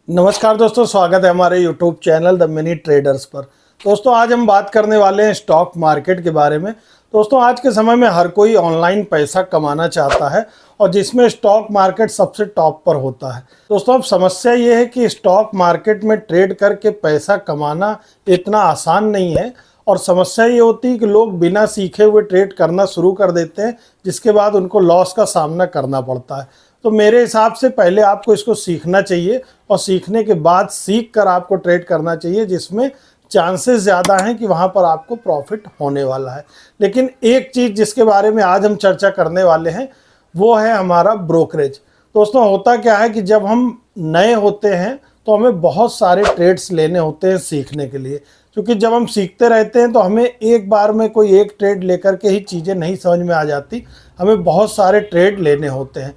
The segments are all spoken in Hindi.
नमस्कार दोस्तों, स्वागत है हमारे YouTube channel the mini traders पर। दोस्तों आज हम बात करने वाले हैं स्टॉक मार्केट के बारे में। दोस्तों आज के समय में हर कोई ऑनलाइन पैसा कमाना चाहता है और जिसमें स्टॉक मार्केट सबसे टॉप पर होता है। दोस्तों अब समस्या ये है कि स्टॉक मार्केट में ट्रेड करके पैसा कमाना इतना आसान नहीं है और समस्या ये होती है कि लोग बिना सीखे हुए ट्रेड करना शुरू कर देते हैं, जिसके बाद उनको लॉस का सामना करना पड़ता है। तो मेरे हिसाब से पहले आपको इसको सीखना चाहिए और सीखने के बाद सीख कर आपको ट्रेड करना चाहिए, जिसमें चांसेस ज़्यादा हैं कि वहाँ पर आपको प्रॉफिट होने वाला है। लेकिन एक चीज़ जिसके बारे में आज हम चर्चा करने वाले हैं वो है हमारा ब्रोकरेज। दोस्तों होता क्या है कि जब हम नए होते हैं तो हमें बहुत सारे ट्रेड्स लेने होते हैं सीखने के लिए, क्योंकि जब हम सीखते रहते हैं तो हमें एक बार में कोई एक ट्रेड लेकर के ही चीज़ें नहीं समझ में आ जाती, हमें बहुत सारे ट्रेड लेने होते हैं।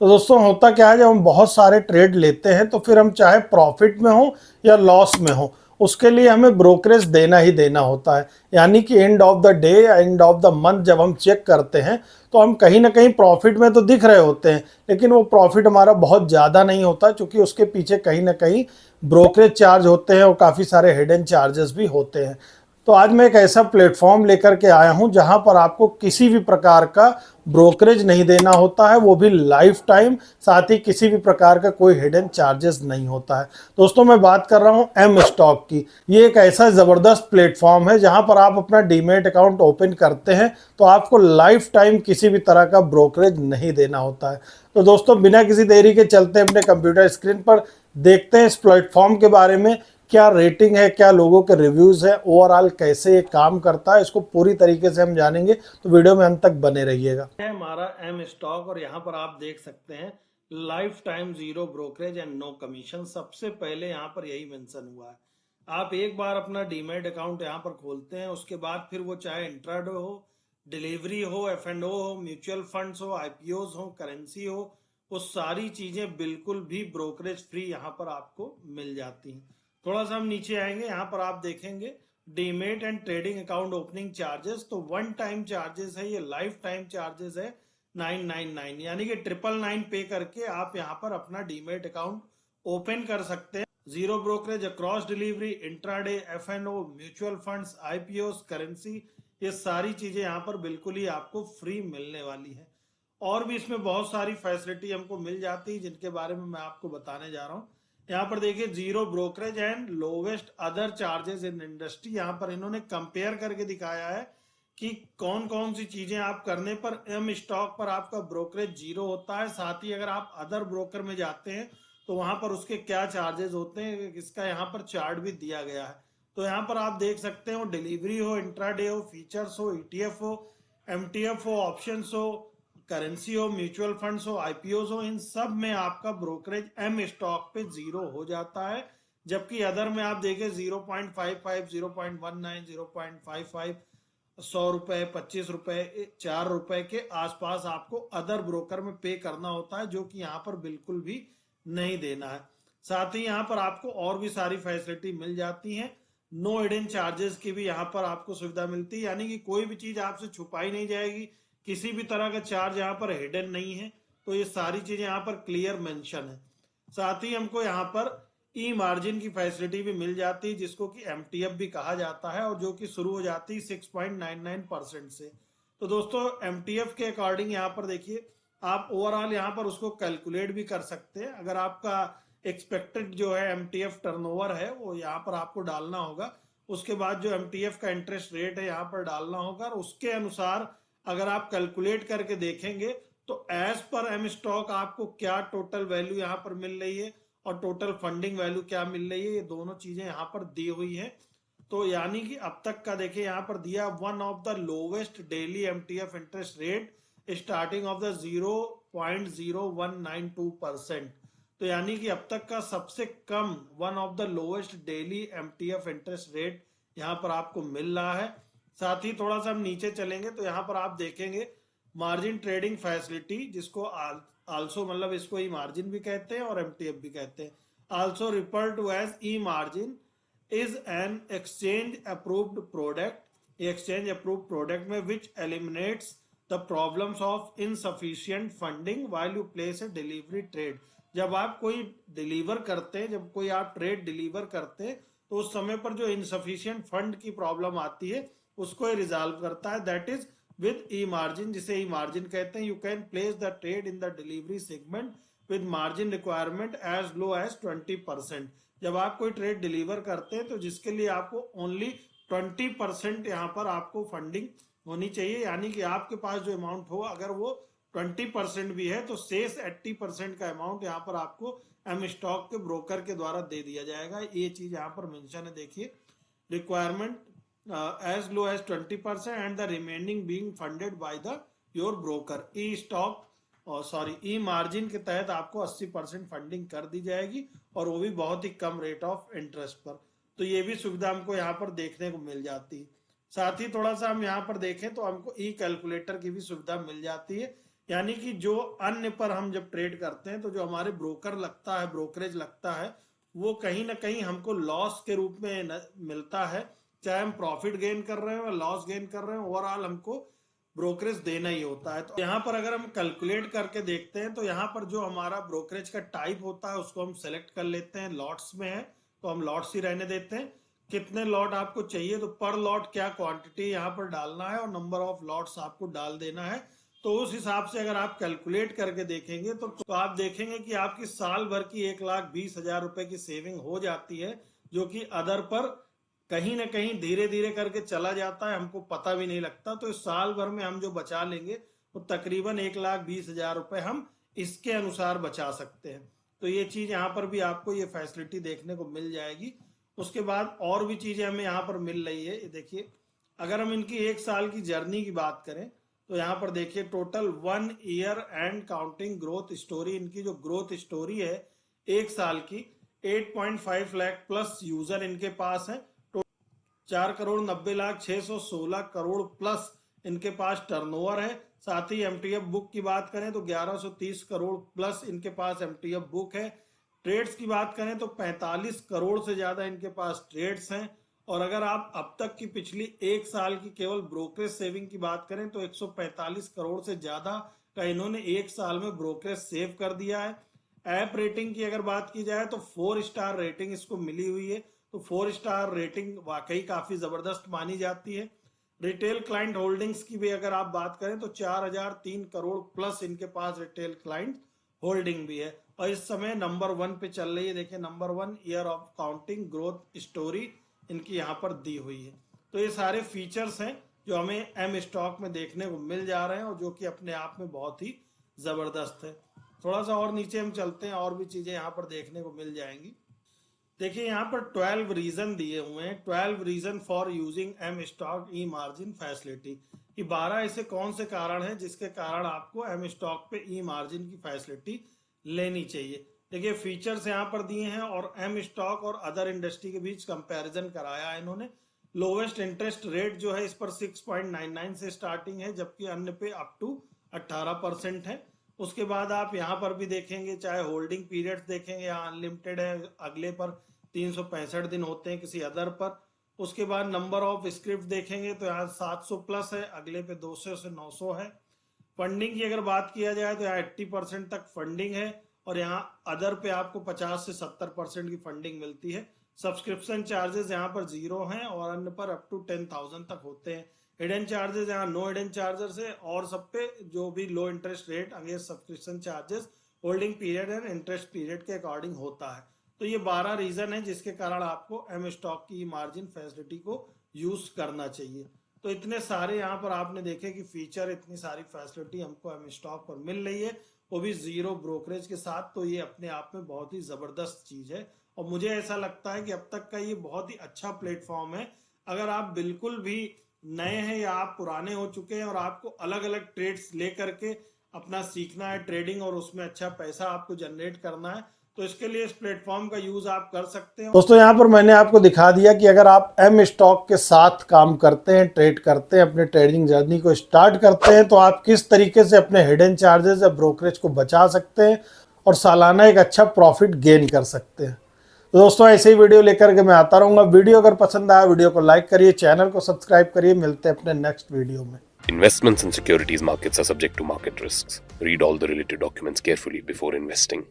तो दोस्तों होता क्या है, जब हम बहुत सारे ट्रेड लेते हैं तो फिर हम चाहे प्रॉफिट में हो या लॉस में हो, उसके लिए हमें ब्रोकरेज देना ही देना होता है। यानी कि एंड ऑफ द डे या एंड ऑफ द मंथ जब हम चेक करते हैं तो हम कहीं ना कहीं प्रॉफिट में तो दिख रहे होते हैं, लेकिन वो प्रॉफिट हमारा बहुत ज़्यादा नहीं होता, क्योंकि उसके पीछे कहीं ना कहीं ब्रोकरेज चार्ज होते हैं और काफ़ी सारे हिडन चार्जेस भी होते हैं। तो आज मैं एक ऐसा प्लेटफॉर्म लेकर के आया हूं जहां पर आपको किसी भी प्रकार का ब्रोकरेज नहीं देना होता है, वो भी लाइफ टाइम, साथ ही किसी भी प्रकार का कोई हिडन चार्जेस नहीं होता है। दोस्तों मैं बात कर रहा हूं एम स्टॉक की। ये एक ऐसा ज़बरदस्त प्लेटफॉर्म है जहां पर आप अपना डीमेट अकाउंट ओपन करते हैं तो आपको लाइफ टाइम किसी भी तरह का ब्रोकरेज नहीं देना होता है। तो दोस्तों बिना किसी देरी के चलते हैं अपने कंप्यूटर स्क्रीन पर, देखते हैं इस प्लेटफॉर्म के बारे में क्या रेटिंग है, क्या लोगों के रिव्यूज़ है, ओवरऑल कैसे ये काम करता है, इसको पूरी तरीके से हम जानेंगे। तो वीडियो में अंत तक बने रहिएगा। है हमारा एम स्टॉक और यहाँ पर आप देख सकते हैं life time zero brokerage and no commission. सबसे पहले यहाँ पर यही मेंशन हुआ है। आप एक बार अपना डीमेट अकाउंट यहाँ पर खोलते हैं, उसके बाद फिर वो चाहे इंट्राडे हो, डिलीवरी हो, F&O हो, म्यूचुअल फंड्स हो, IPOs हो, करेंसी हो, वो सारी चीजें बिल्कुल भी ब्रोकरेज फ्री यहाँ पर आपको मिल जाती हैं। थोड़ा सा हम नीचे आएंगे, यहाँ पर आप देखेंगे demat and trading account opening charges. तो वन टाइम चार्जेस है, ये लाइफ टाइम चार्जेस है 999, यानी कि 999 पे करके आप यहाँ पर अपना डीमेट अकाउंट ओपन कर सकते हैं। Zero brokerage across delivery, intraday, F&O, mutual funds, IPOs, currency, ये सारी चीजें यहाँ पर बिल्कुल ही आपको फ्री मिलने वाली है। और भी इसमें बहुत सारी फैसिलिटी हमको मिल जाती है जिनके बारे में मैं आपको बताने जा रहा हूँ। यहाँ पर देखिए zero brokerage and lowest other charges in industry. यहाँ पर इन्होंने कंपेयर करके दिखाया है कि कौन कौन सी चीजें आप करने पर एम स्टॉक पर आपका ब्रोकरेज जीरो होता है, साथ ही अगर आप अदर ब्रोकर में जाते हैं तो वहां पर उसके क्या चार्जेस होते हैं, इसका यहाँ पर चार्ट भी दिया गया है। तो यहाँ पर आप देख सकते हो, डिलीवरी हो, इंट्राडे हो, फीचर्स हो, ETF हो, MTF हो, ऑप्शंस हो, करेंसी हो, म्यूचुअल फंड्स हो, IPOs हो, इन सब में आपका ब्रोकरेज एम स्टॉक पे जीरो हो जाता है। जबकि अदर में आप देखें 0.55, 0.19, 0.55, 100 रुपए, 25 रुपए, 4 रुपए के आसपास आपको अदर ब्रोकर में पे करना होता है, जो कि यहाँ पर बिल्कुल भी नहीं देना है। साथ ही यहाँ पर आपको और भी सारी फैसिलिटी मिल जाती हैं। नो हिडन चार्जेस की भी यहाँ पर आपको सुविधा मिलती है, यानी कि कोई भी चीज आपसे छुपाई नहीं जाएगी, किसी भी तरह का चार्ज यहाँ पर हिडन नहीं है। तो ये सारी चीजें यहाँ पर क्लियर मेंशन है। साथ ही हमको यहाँ पर ई मार्जिन की फैसिलिटी भी मिल जाती है, जिसको कि MTF भी कहा जाता है और जो कि शुरू हो जाती है 6.99% से। तो दोस्तों MTF के अकॉर्डिंग यहाँ पर देखिए आप ओवरऑल यहाँ पर उसको कैलकुलेट भी कर सकते हैं। अगर आपका एक्सपेक्टेड जो है MTF टर्नओवर है वो यहाँ पर आपको डालना होगा, उसके बाद जो MTF का इंटरेस्ट रेट है यहाँ पर डालना होगा, और उसके अनुसार अगर आप कैलकुलेट करके देखेंगे तो एज पर एम स्टॉक आपको क्या टोटल वैल्यू यहाँ पर मिल रही है और टोटल फंडिंग वैल्यू क्या मिल रही है, ये दोनों चीजें यहाँ पर दी हुई है। तो यानी कि अब तक का देखिए यहाँ पर दिया one of the lowest daily MTF interest rate starting of the 0.0192%। तो यानी कि अब तक का सबसे कम, one of the lowest daily MTF interest rate यहाँ पर आपको मिल रहा है। साथ ही थोड़ा सा हम नीचे चलेंगे तो यहाँ पर आप देखेंगे मार्जिन ट्रेडिंग फैसिलिटी, जिसको आल्सो मतलब इसको ई मार्जिन भी कहते हैं और MTF भी कहते हैं, also refer to as e margin, is an exchange approved product. Exchange approved product में which eliminates the problems of insufficient funding while you place a delivery trade. जब आप कोई डिलीवर करते हैं, जब कोई आप ट्रेड डिलीवर करते हैं, तो उस समय पर जो इनसफिशिएंट फंड की प्रॉब्लम आती है उसको ये रिजॉल्व करता है, that is with e margin, जिसे ई मार्जिन कहते हैं। You can place the trade in the delivery segment with margin requirement as low as 20%। जब आप कोई ट्रेड डिलीवर करते हैं तो जिसके लिए आपको ओनली 20% यहाँ पर आपको फंडिंग होनी चाहिए, यानी कि आपके पास जो अमाउंट हो अगर वो 20% भी है तो शेष 80% का अमाउंट यहाँ पर आपको एम स्टॉक के ब्रोकर के द्वारा दे दिया जाएगा। ये चीज यहाँ पर मेंशन है, देखिए, requirement as low as 20% and the remaining being funded by the your broker. E stock और सॉरी ई मार्जिन के तहत आपको 80% फंडिंग कर दी जाएगी, और वो भी बहुत ही कम रेट ऑफ इंटरेस्ट पर। तो ये भी सुविधा हमको यहाँ पर देखने को मिल जाती है। साथ ही थोड़ा सा हम यहाँ पर देखें तो हमको ई कैलकुलेटर की भी सुविधा मिल जाती है, यानी कि जो अन्य पर हम जब ट्रेड करते हैं तो जो हमारे ब्रोकर लगता है, ब्रोकरेज लगता है, वो कहीं ना कहीं हमको लॉस के रूप में मिलता है। चाहे हम प्रॉफिट गेन कर रहे हो या लॉस गेन कर रहे हो, ओवरऑल हमको ब्रोकरेज देना ही होता है। तो यहाँ पर अगर हम कैलकुलेट करके देखते हैं तो यहाँ पर जो हमारा ब्रोकरेज का टाइप होता है उसको हम सेलेक्ट कर लेते हैं। लॉट्स में है तो हम लॉट्स ही रहने देते हैं। कितने लॉट आपको चाहिए तो पर लॉट क्या क्वांटिटी यहाँ पर डालना है और नंबर ऑफ लॉट्स आपको डाल देना है। तो उस हिसाब से अगर आप कैलकुलेट करके देखेंगे तो आप देखेंगे कि आपकी साल भर की 1,20,000 रुपए की सेविंग हो जाती है, जो कि अदर पर कहीं ना कहीं धीरे धीरे करके चला जाता है, हमको पता भी नहीं लगता। तो इस साल भर में हम जो बचा लेंगे तो तकरीबन 1,20,000 रुपए हम इसके अनुसार बचा सकते हैं। तो ये चीज यहाँ पर भी आपको ये फैसिलिटी देखने को मिल जाएगी। उसके बाद और भी चीजें हमें यहाँ पर मिल रही है। देखिए, अगर हम इनकी 1 साल की जर्नी की बात करें तो यहाँ पर देखिए total 1 year and counting growth story, इनकी जो ग्रोथ स्टोरी है 1 साल की, 8.5 लाख प्लस यूजर इनके पास है, 4,90,06,16 करोड़ प्लस इनके पास टर्नओवर है। साथ ही एमटीएफ बुक की बात करें तो 1,130 करोड़ प्लस इनके पास एमटीएफ बुक है। ट्रेड्स की बात करें तो 45 करोड़ से ज्यादा इनके पास ट्रेड्स हैं। और अगर आप अब तक की पिछली 1 साल की केवल ब्रोकरेज सेविंग की बात करें तो 145 करोड़ से ज्यादा का इन्होंने 1 साल में ब्रोकरेज सेव कर दिया है। ऐप रेटिंग की अगर बात की जाए तो 4 स्टार रेटिंग इसको मिली हुई है, तो 4 स्टार रेटिंग वाकई काफी जबरदस्त मानी जाती है। रिटेल क्लाइंट होल्डिंग्स की भी अगर आप बात करें तो 4,003 करोड़ प्लस इनके पास रिटेल क्लाइंट होल्डिंग भी है, और इस समय नंबर 1 पे चल रही है। देखिए, number 1 year of counting growth story इनकी यहाँ पर दी हुई है। तो ये सारे फीचर्स हैं जो हमें एम स्टॉक में देखने को मिल जा रहे हैं और जो कि अपने आप में बहुत ही जबरदस्त है। थोड़ा सा और नीचे हम चलते हैं, और भी चीजें यहाँ पर देखने को मिल जाएंगी। देखिए, यहाँ पर 12 रीजन दिए हुए हैं, 12 reason for using M stock e margin facility, कि 12 ऐसे कौन से कारण हैं जिसके कारण आपको एम स्टॉक पे ई मार्जिन की फैसिलिटी लेनी चाहिए। देखिए, फीचर्स यहाँ पर दिए हैं और एम स्टॉक और अदर इंडस्ट्री के बीच कंपैरिजन कराया है इन्होंने। लोवेस्ट इंटरेस्ट रेट जो है इस पर 6.99 से स्टार्टिंग है, जबकि अन्य पे अप टू 18% है। उसके बाद आप यहाँ पर भी देखेंगे, चाहे होल्डिंग पीरियड्स देखेंगे, यहाँ अनलिमिटेड है, अगले पर 365 दिन होते हैं किसी अदर पर। उसके बाद नंबर ऑफ स्क्रिप्ट देखेंगे तो यहाँ 700 प्लस है, अगले पे 200 से 900 है। फंडिंग की अगर बात किया जाए तो यहाँ 80% तक फंडिंग है, और यहाँ अदर पे आपको 50 से 70% की फंडिंग मिलती है। सब्सक्रिप्शन चार्जेस यहाँ पर 0 हैं और अन्य पर अप टू 10,000 तक होते हैं। हिडन चार्जेस यहाँ नो हिडन चार्जेस है, और सब पे जो भी लो interest rate against subscription charges holding period and interest period के अकॉर्डिंग होता है। तो ये 12 रीजन है जिसके कारण आपको एम स्टॉक की मार्जिन फैसिलिटी को यूज करना चाहिए। तो इतने सारे यहाँ पर आपने देखे कि फीचर, इतनी सारी फैसिलिटी हमको एम स्टॉक पर मिल रही है, वो भी 0 ब्रोकरेज के साथ। तो ये अपने आप में बहुत ही जबरदस्त चीज है, और मुझे ऐसा लगता है कि अब तक का ये बहुत ही अच्छा प्लेटफॉर्म है। अगर आप बिल्कुल भी नए हैं या आप पुराने हो चुके हैं और आपको अलग अलग ट्रेड्स लेकर के अपना सीखना है ट्रेडिंग और उसमें अच्छा पैसा आपको जनरेट करना है, तो इसके लिए इस प्लेटफॉर्म का यूज आप कर सकते हैं। दोस्तों, यहाँ पर मैंने आपको दिखा दिया कि अगर आप एम स्टॉक के साथ काम करते हैं, ट्रेड करते हैं, अपने ट्रेडिंग जर्नी को स्टार्ट करते हैं, तो आप किस तरीके से अपने हिडन चार्जेस या ब्रोकरेज को बचा सकते हैं और सालाना एक अच्छा प्रॉफिट गेन कर सकते हैं। तो दोस्तों, ऐसे ही वीडियो लेकर के मैं आता रहूंगा। वीडियो अगर पसंद आया, वीडियो को लाइक करिए, चैनल को सब्सक्राइब करिए। मिलते हैं अपने नेक्स्ट वीडियो में। Investments in securities markets are subject to market risks. Read all the related documents carefully before investing.